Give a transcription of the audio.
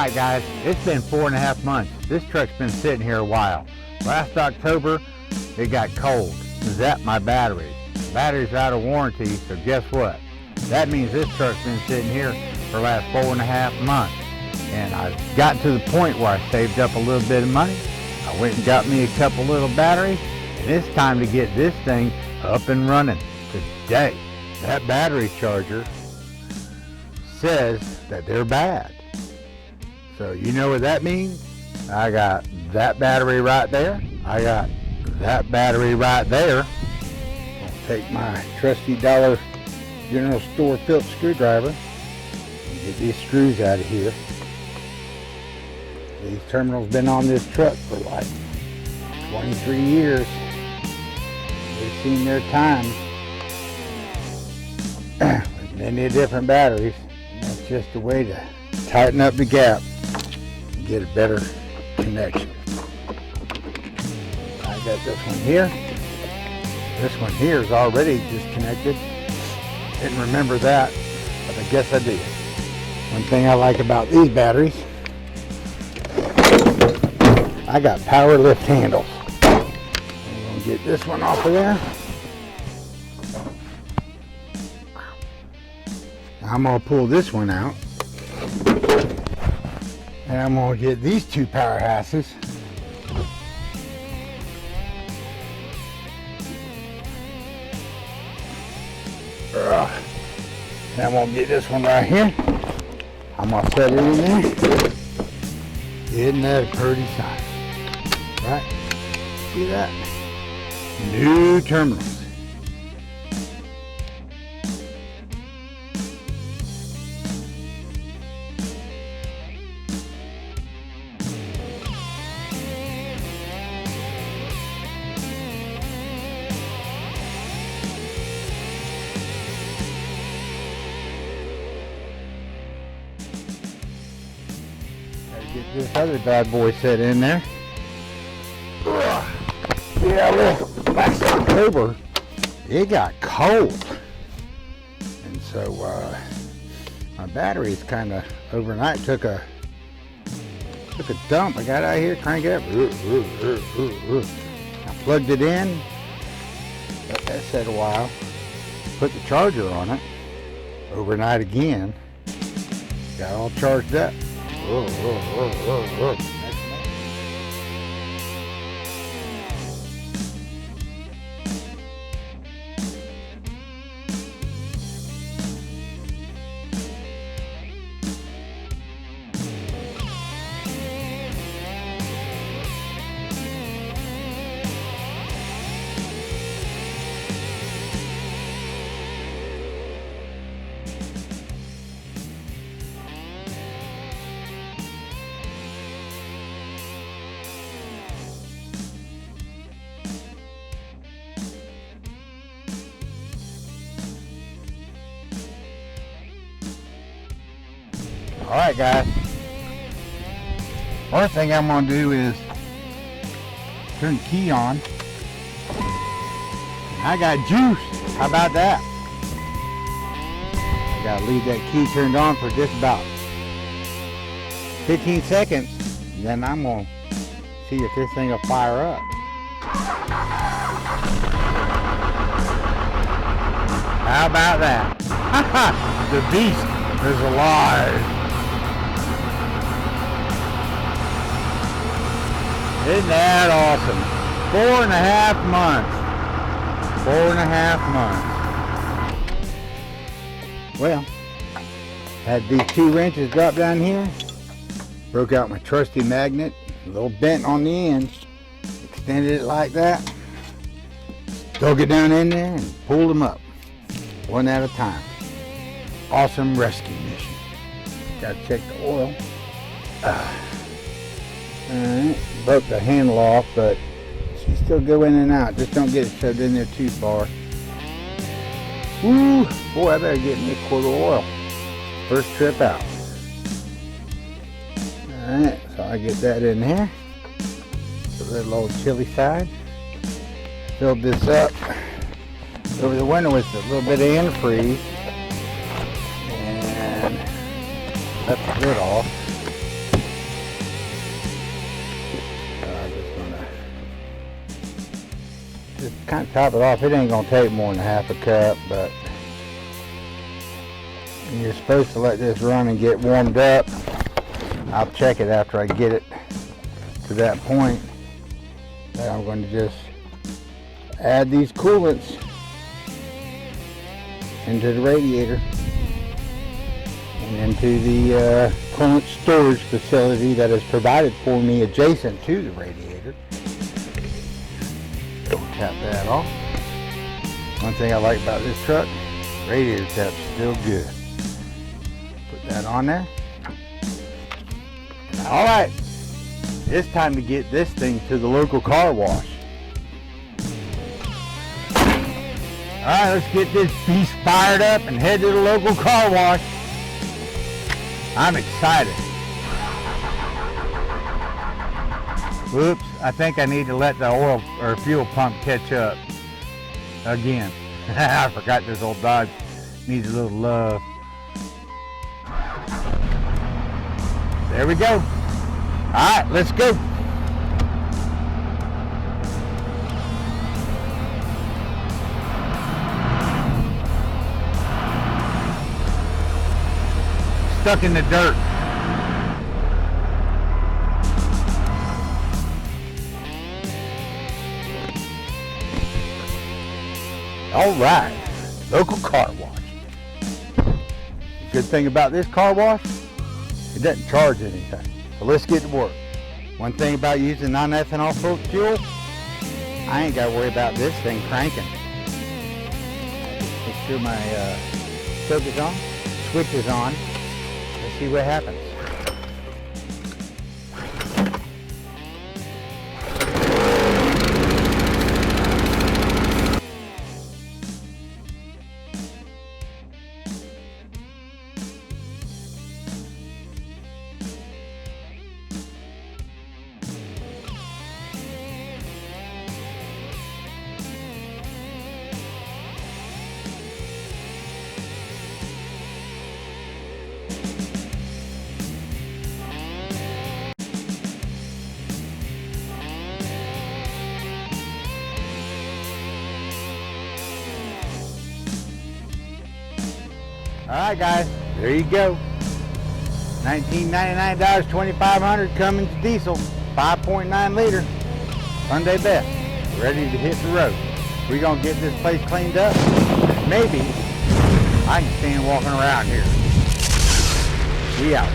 Alright guys, it's been 4.5 months. This truck's been sitting here a while. Last October, it got cold. Zapped my batteries. The battery's out of warranty, so guess what? That means this truck's been sitting here for the last 4.5 months. And I've gotten to the point where I saved up a little bit of money. I went and got me a couple little batteries, and it's time to get this thing up and running today. That battery charger says that they're bad. So you know what that means? I got that battery right there. I got that battery right there. I'll take my trusty dollar general store Phillips screwdriver and get these screws out of here. These terminals been on this truck for like 23 years. They've seen their time with many different batteries. And that's just a way to tighten up the gap and get a better connection. I got this one here. This one here is already disconnected. Didn't remember that, but I guess I did. One thing I like about these batteries, I got power lift handles. I'm going to get this one off of there. I'm going to pull this one out. And I'm going to get these two powerhouses. And I'm going to get this one right here. I'm going to set it in there. Isn't that a pretty sight? Right? See that? New terminals. Get this other bad boy set in there. Yeah, well, last October it got cold, and so my batteries kind of overnight took a dump. I got out here, cranked it up. I plugged it in, let that set a while, put the charger on it overnight again, got all charged up. Alright guys, first thing I'm going to do is turn the key on. I got juice, how about that? I got to leave that key turned on for just about 15 seconds, and then I'm going to see if this thing will fire up. How about that? The beast is alive. Isn't that awesome? 4.5 months. 4.5 months. Well, had these 2 wrenches drop down here. Broke out my trusty magnet. A little bent on the end. Extended it like that. Dug it down in there and pulled them up. One at a time. Awesome rescue mission. Gotta check the oil. Alright, broke the handle off, but she still go in and out. Just don't get it shoved in there too far. Woo! Boy, I better get me a quart of oil. First trip out. Alright, so I get that in there. A little old chili side. Filled this up over the winter with a little bit of antifreeze. And cut the lid off. kind of top it off. It ain't gonna take more than half a cup, but you're supposed to let this run and get warmed up. I'll check it after I get it to that point. Then I'm going to just add these coolants into the radiator and into the coolant storage facility that is provided for me adjacent to the radiator. Tap that off. One thing I like about this truck, radiator tap's still good. Put that on there. All right, it's time to get this thing to the local car wash. All right, let's get this beast fired up and head to the local car wash. I'm excited. Whoops, I think I need to let the oil or fuel pump catch up again. I forgot this old Dodge needs a little love. There we go. All right, let's go. Stuck in the dirt. All right, local car wash. Good thing about this car wash, it doesn't charge anything. So let's get to work. One thing about using non-ethanol fuel, I ain't got to worry about this thing cranking. Make sure my choke is on, switch is on. Let's see what happens. Alright guys, there you go. $19.99, 2,500 Cummins diesel, 5.9 liter, Sunday best, ready to hit the road. We're gonna get this place cleaned up. Maybe I can stand walking around here. We out.